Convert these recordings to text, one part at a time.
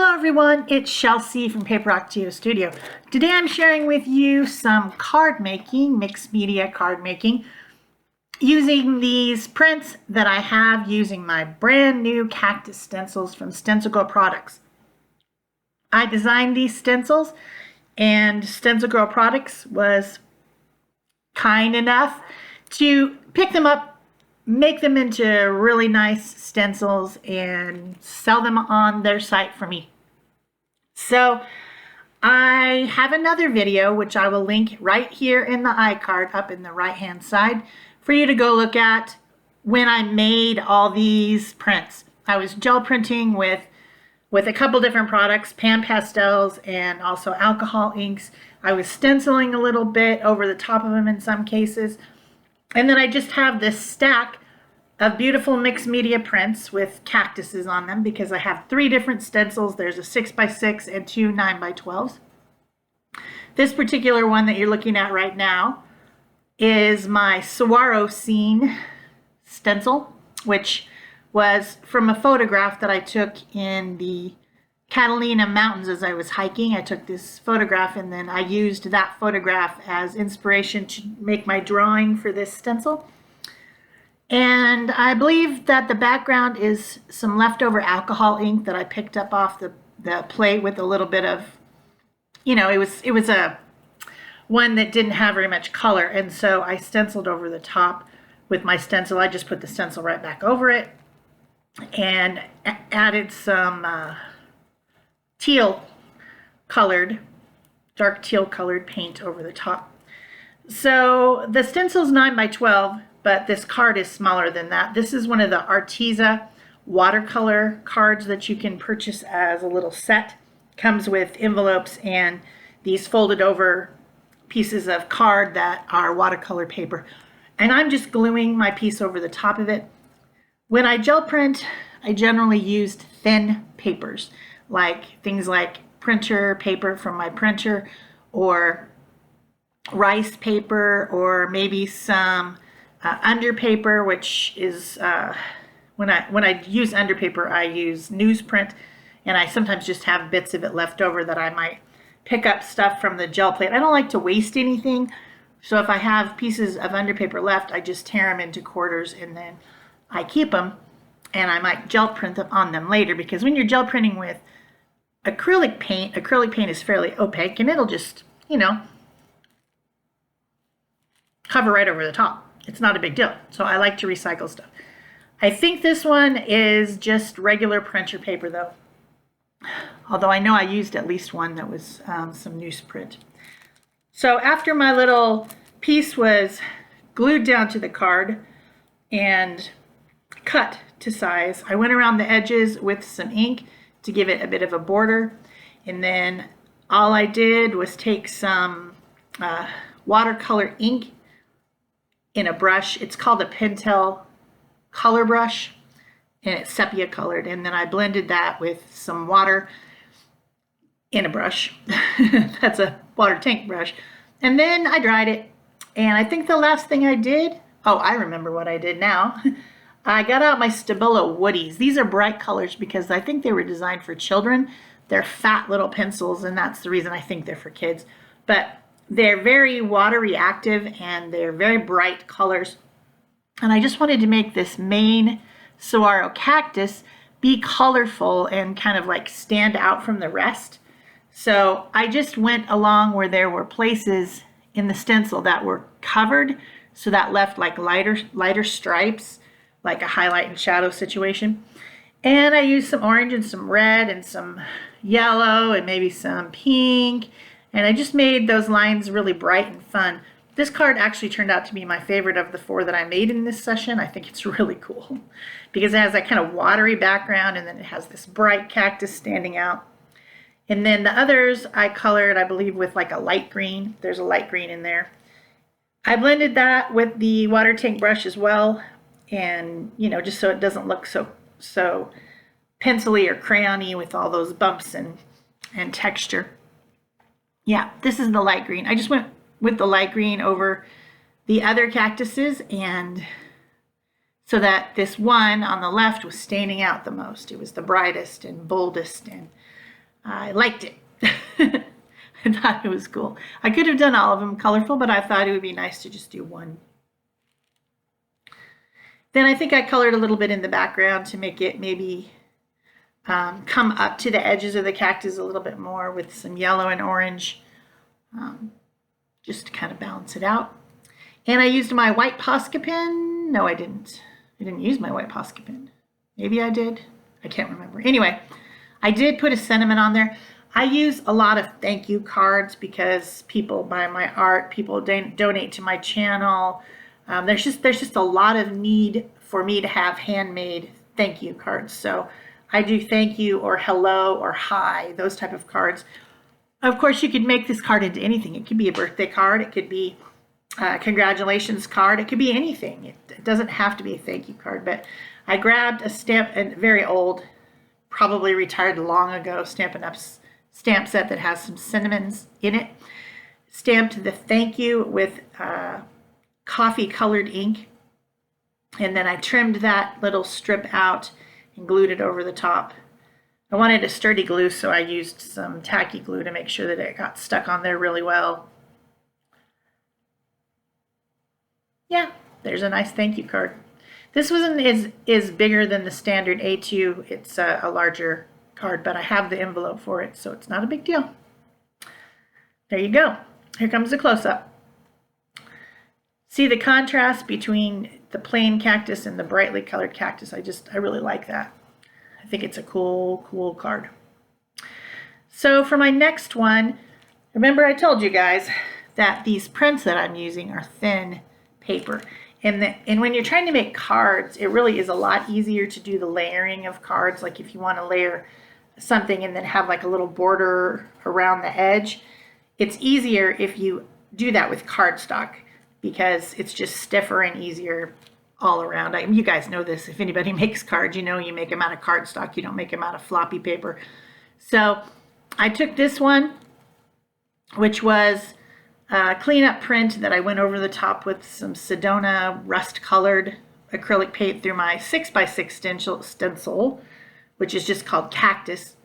Hello everyone, it's Shel C from PaperOcotilloStudio. Today I'm sharing with you some card making, mixed media card making, using these prints that I have using my brand new Cactus Stencils from StencilGirl products. I designed these stencils and StencilGirl products was kind enough to pick them up, make them into really nice stencils and sell them on their site for me. So I have another video which I will link right here in the iCard up in the right hand side for you to go look at when I made all these prints. I was gel printing with a couple different products, pan pastels and also alcohol inks. I was stenciling a little bit over the top of them in some cases. And then I just have this stack of beautiful mixed media prints with cactuses on them because I have 3 different stencils. There's a 6x6 and 2 9x12s. This particular one that you're looking at right now is my Saguaro scene stencil, which was from a photograph that I took in the Catalina Mountains as I was hiking. I took this photograph and then I used that photograph as inspiration to make my drawing for this stencil. And I believe that the background is some leftover alcohol ink that I picked up off the plate with a little bit of, you know, it was a one that didn't have very much color, and so I stenciled over the top with my stencil. I just put the stencil right back over it and added some dark teal colored paint over the top. So the stencil's 9x12, but this card is smaller than that. This is one of the Arteza watercolor cards that you can purchase as a little set. Comes with envelopes and these folded over pieces of card that are watercolor paper. And I'm just gluing my piece over the top of it. When I gel print, I generally used thin papers, like things like printer paper from my printer, or rice paper, or maybe some under paper, which is when I use under paper, I use newsprint, and I sometimes just have bits of it left over that I might pick up stuff from the gel plate. I don't like to waste anything, so if I have pieces of under paper left, I just tear them into quarters and then I keep them, and I might gel print them on them later, because when you're gel printing with acrylic paint is fairly opaque and it'll just, you know, cover right over the top. It's not a big deal. So I like to recycle stuff. I think this one is just regular printer paper though. Although I know I used at least one that was some newsprint. So after my little piece was glued down to the card and cut to size, I went around the edges with some ink to give it a bit of a border. And then all I did was take some watercolor ink in a brush. It's called a Pentel color brush, and it's sepia colored, and then I blended that with some water in a brush. That's a water tank brush. And then I dried it, and I think the last thing I did, oh, I remember what I did now. I got out my Stabilo Woodies. These are bright colors because I think they were designed for children. They're fat little pencils, and that's the reason I think they're for kids. But they're very water reactive and they're very bright colors. And I just wanted to make this main Saguaro cactus be colorful and kind of like stand out from the rest. So I just went along where there were places in the stencil that were covered, so that left like lighter stripes, like a highlight and shadow situation. And I used some orange and some red and some yellow and maybe some pink. And I just made those lines really bright and fun. This card actually turned out to be my favorite of the 4 that I made in this session. I think it's really cool because it has that kind of watery background and then it has this bright cactus standing out. And then the others I colored, I believe, with like a light green. There's a light green in there. I blended that with the water tank brush as well. And, you know, just so it doesn't look so pencil-y or crayon-y with all those bumps and texture. Yeah, this is the light green. I just went with the light green over the other cactuses, and so that this one on the left was standing out the most. It was the brightest and boldest, and I liked it. I thought it was cool. I could have done all of them colorful, but I thought it would be nice to just do one. Then I think I colored a little bit in the background to make it maybe come up to the edges of the cactus a little bit more with some yellow and orange, just to kind of balance it out. And I used my white Posca pen. No, I didn't. I didn't use my white Posca pen. Maybe I did. I can't remember. Anyway, I did put a sentiment on there. I use a lot of thank you cards because people buy my art, people donate to my channel. There's just a lot of need for me to have handmade thank you cards. So I do thank you or hello or hi, those type of cards. Of course, you could make this card into anything. It could be a birthday card. It could be a congratulations card. It could be anything. It doesn't have to be a thank you card. But I grabbed a stamp, a very old, probably retired long ago, Stampin' Up! Stamp set that has some sentiments in it. Stamped the thank you with coffee colored ink. And then I trimmed that little strip out and glued it over the top. I wanted a sturdy glue, so I used some tacky glue to make sure that it got stuck on there really well. Yeah, there's a nice thank you card. This wasn't is bigger than the standard A2. It's a larger card, but I have the envelope for it, so it's not a big deal. There you go. Here comes the close-up. See the contrast between the plain cactus and the brightly colored cactus. I really like that. I think it's a cool card. So for my next one, remember I told you guys that these prints that I'm using are thin paper. And when you're trying to make cards, it really is a lot easier to do the layering of cards. Like if you want to layer something and then have like a little border around the edge, it's easier if you do that with cardstock because it's just stiffer and easier all around. You guys know this. If anybody makes cards, you know you make them out of cardstock. You don't make them out of floppy paper. So I took this one, which was a cleanup print that I went over the top with some Sedona rust-colored acrylic paint through my 6x6 stencil, which is just called Cactus.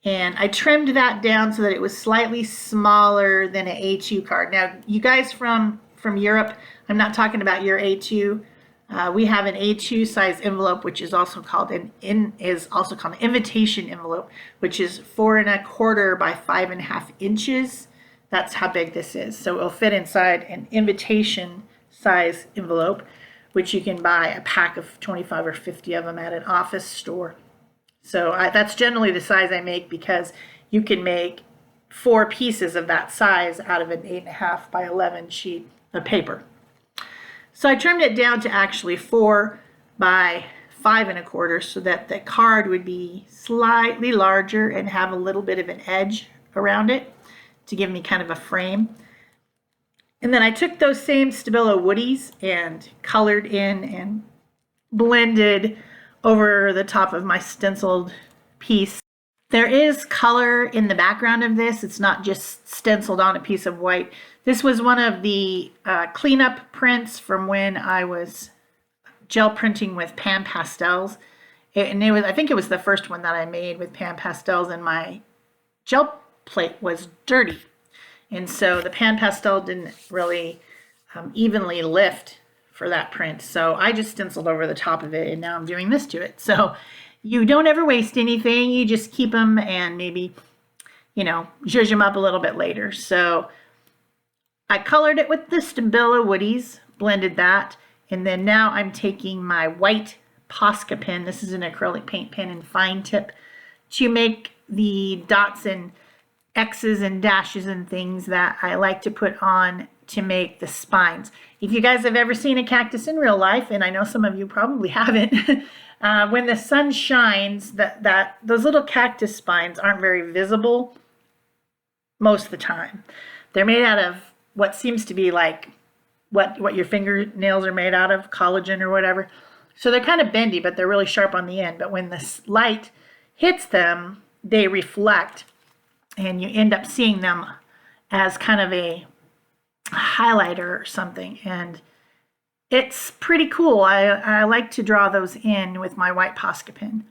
And I trimmed that down so that it was slightly smaller than an A2 card. Now, you guys from Europe, I'm not talking about your A2. We have an A2 size envelope, which is also called an invitation envelope, which is 4 1/4 by 5 1/2 inches. That's how big this is. So it'll fit inside an invitation size envelope, which you can buy a pack of 25 or 50 of them at an office store. So that's generally the size I make because you can make 4 pieces of that size out of an 8 1/2 by 11 sheet of paper. So I trimmed it down to actually 4 by 5 1/4 so that the card would be slightly larger and have a little bit of an edge around it to give me kind of a frame. And then I took those same Stabilo woodies and colored in and blended over the top of my stenciled piece. There is color in the background of this. It's not just stenciled on a piece of white. This was one of the cleanup prints from when I was gel printing with pan pastels. And I think it was the first one that I made with pan pastels, and my gel plate was dirty. And so the pan pastel didn't really evenly lift for that print. So I just stenciled over the top of it, and now I'm doing this to it. So you don't ever waste anything. You just keep them and maybe, zhuzh them up a little bit later. So I colored it with the Stabilo woodies, blended that, and then now I'm taking my white Posca pen. This is an acrylic paint pen in fine tip to make the dots and X's and dashes and things that I like to put on to make the spines. If you guys have ever seen a cactus in real life, and I know some of you probably haven't, when the sun shines, those little cactus spines aren't very visible most of the time. They're made out of what seems to be like what your fingernails are made out of, collagen or whatever. So they're kind of bendy, but they're really sharp on the end. But when the light hits them, they reflect, and you end up seeing them as kind of a highlighter or something. And it's pretty cool. I like to draw those in with my white Posca pen.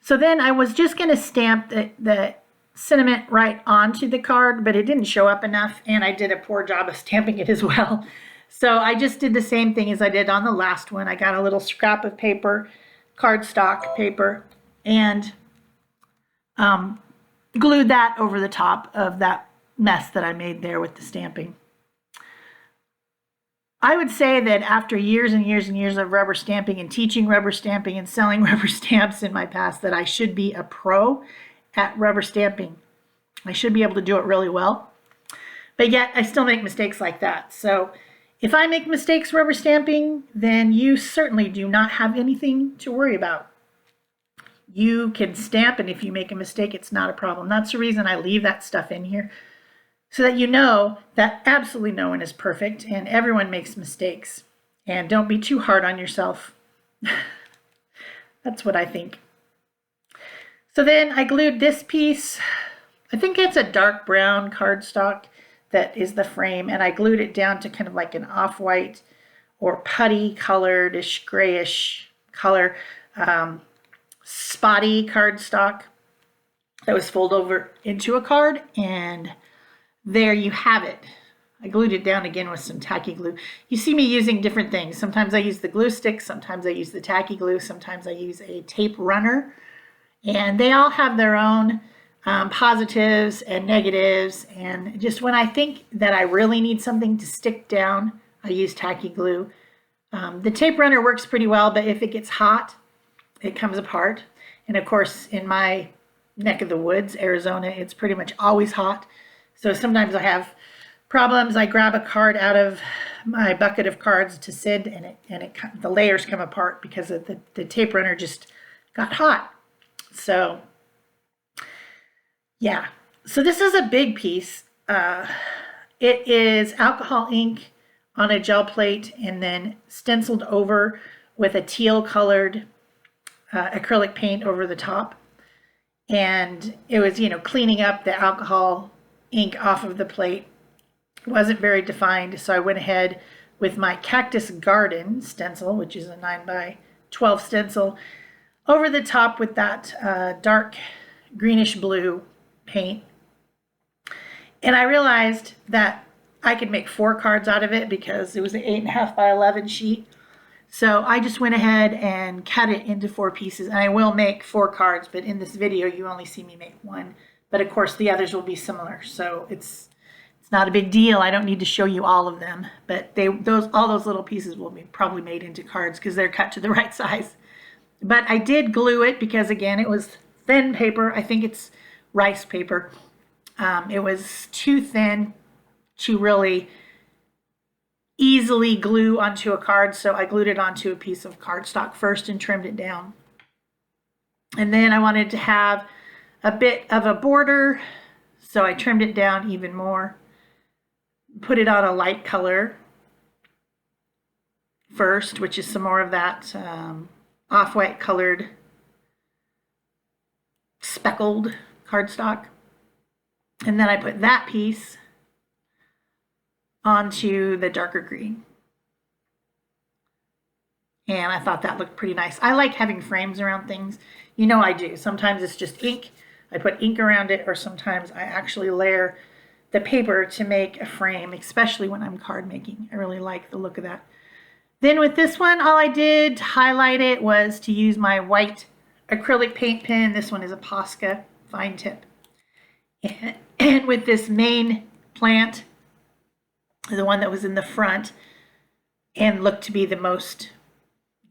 So then I was just going to stamp the cinnamon right onto the card, but it didn't show up enough, and I did a poor job of stamping it as well. So I just did the same thing as I did on the last one. I got a little scrap of paper, cardstock paper, and glued that over the top of that mess that I made there with the stamping. I would say that after years and years and years of rubber stamping and teaching rubber stamping and selling rubber stamps in my past, that I should be a pro at rubber stamping. I should be able to do it really well, but yet I still make mistakes like that. So if I make mistakes rubber stamping, then you certainly do not have anything to worry about. You can stamp, and if you make a mistake, it's not a problem. That's the reason I leave that stuff in here, so that you know that absolutely no one is perfect and everyone makes mistakes. And don't be too hard on yourself. That's what I think. So then I glued this piece. I think it's a dark brown cardstock that is the frame, and I glued it down to kind of like an off-white or putty colored-ish, grayish color, spotty cardstock that was folded over into a card, and there you have it. I glued it down again with some tacky glue. You see me using different things. Sometimes I use the glue stick, sometimes I use the tacky glue, sometimes I use a tape runner, and they all have their own positives and negatives. And just when I think that I really need something to stick down, I use tacky glue. The tape runner works pretty well, but if it gets hot, it comes apart. And of course, in my neck of the woods, Arizona, it's pretty much always hot. So sometimes I have problems. I grab a card out of my bucket of cards to send, and the layers come apart because the tape runner just got hot. So yeah, so this is a big piece. It is alcohol ink on a gel plate and then stenciled over with a teal colored acrylic paint over the top. And it was, cleaning up the alcohol ink off of the plate. It wasn't very defined, so I went ahead with my Cactus Garden stencil, which is a 9x12 stencil, over the top with that dark greenish blue paint. And I realized that I could make 4 cards out of it because it was an 8.5x11 sheet. So I just went ahead and cut it into 4 pieces, and I will make 4 cards, but in this video you only see me make 1. But of course the others will be similar, so it's not a big deal. I don't need to show you all of them, but all those little pieces will be probably made into cards because they're cut to the right size. But I did glue it because, again, it was thin paper. I think it's rice paper. It was too thin to really easily glue onto a card, so I glued it onto a piece of cardstock first and trimmed it down. And then I wanted to have a bit of a border, so I trimmed it down even more. Put it on a light color first, which is some more of that off-white colored speckled cardstock. And then I put that piece onto the darker green. And I thought that looked pretty nice. I like having frames around things. I do. Sometimes it's just ink. I put ink around it, or sometimes I actually layer the paper to make a frame, especially when I'm card making. I really like the look of that. Then with this one, all I did to highlight it was to use my white acrylic paint pen. This one is a Posca fine tip. And with this main plant, the one that was in the front and looked to be the most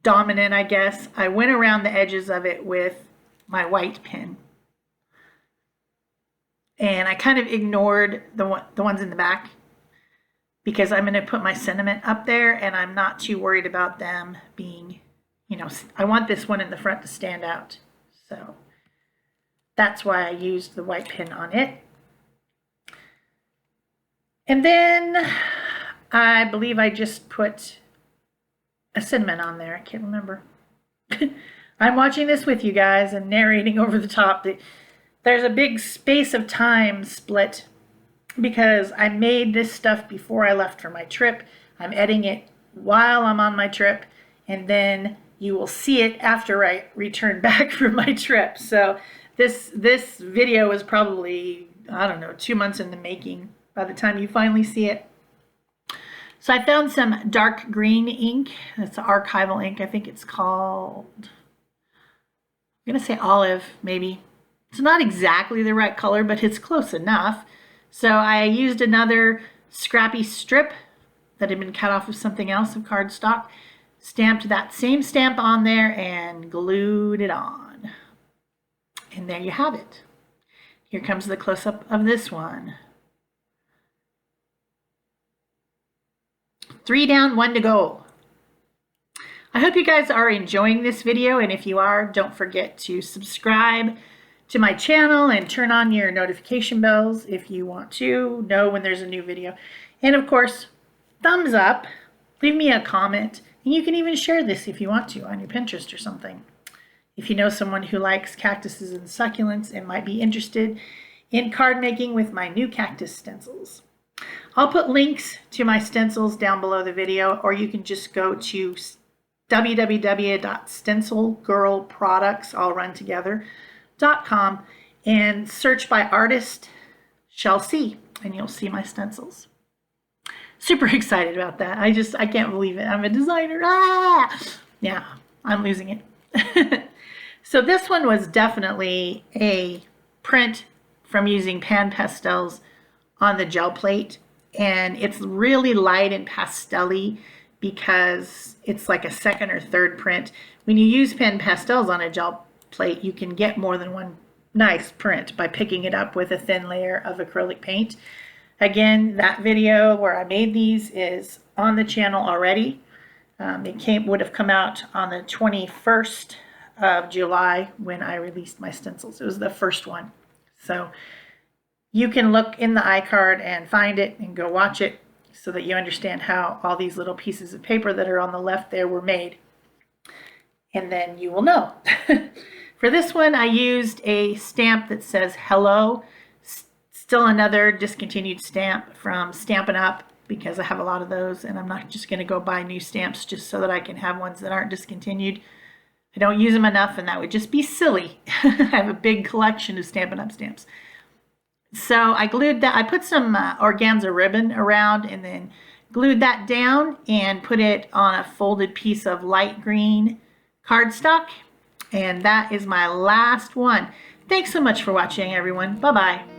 dominant, I guess, I went around the edges of it with my white pen. And I kind of ignored the ones in the back because I'm going to put my sentiment up there, and I'm not too worried about them being, I want this one in the front to stand out. So that's why I used the white pen on it. And then I believe I just put a cinnamon on there. I can't remember. I'm watching this with you guys and narrating over the top. There's a big space of time split because I made this stuff before I left for my trip. I'm editing it while I'm on my trip, and then you will see it after I return back from my trip. So this video was probably, I don't know, 2 months in the making by the time you finally see it. So I found some dark green ink. It's archival ink. I think it's called, I'm going to say olive, maybe. It's not exactly the right color, but it's close enough. So I used another scrappy strip that had been cut off of something else of cardstock, stamped that same stamp on there, and glued it on. And there you have it. Here comes the close-up of this one. 3 down, 1 to go. I hope you guys are enjoying this video, and if you are, don't forget to subscribe to my channel and turn on your notification bells if you want to know when there's a new video. And of course, thumbs up, leave me a comment, and you can even share this if you want to on your Pinterest or something. If you know someone who likes cactuses and succulents and might be interested in card making with my new cactus stencils. I'll put links to my stencils down below the video, or you can just go to www.StencilGirlProducts, all run together.com, and search by artist Shel C, and you'll see my stencils. Super excited about that. I can't believe it. I'm a designer. Ah! Yeah, I'm losing it. So this one was definitely a print from using pan pastels on the gel plate, and it's really light and pastel-y because it's like a second or third print. When you use pan pastels on a gel plate, you can get more than one nice print by picking it up with a thin layer of acrylic paint. Again, that video where I made these is on the channel already. It would have come out on the 21st of July when I released my stencils. It was the first one. So you can look in the iCard and find it and go watch it so that you understand how all these little pieces of paper that are on the left there were made. And then you will know. For this one, I used a stamp that says hello. Still another discontinued stamp from Stampin' Up, because I have a lot of those, and I'm not just going to go buy new stamps just so that I can have ones that aren't discontinued. I don't use them enough, and that would just be silly. I have a big collection of Stampin' Up stamps. So I glued that. I put some organza ribbon around and then glued that down and put it on a folded piece of light green cardstock. And that is my last one. Thanks so much for watching, everyone. Bye-bye.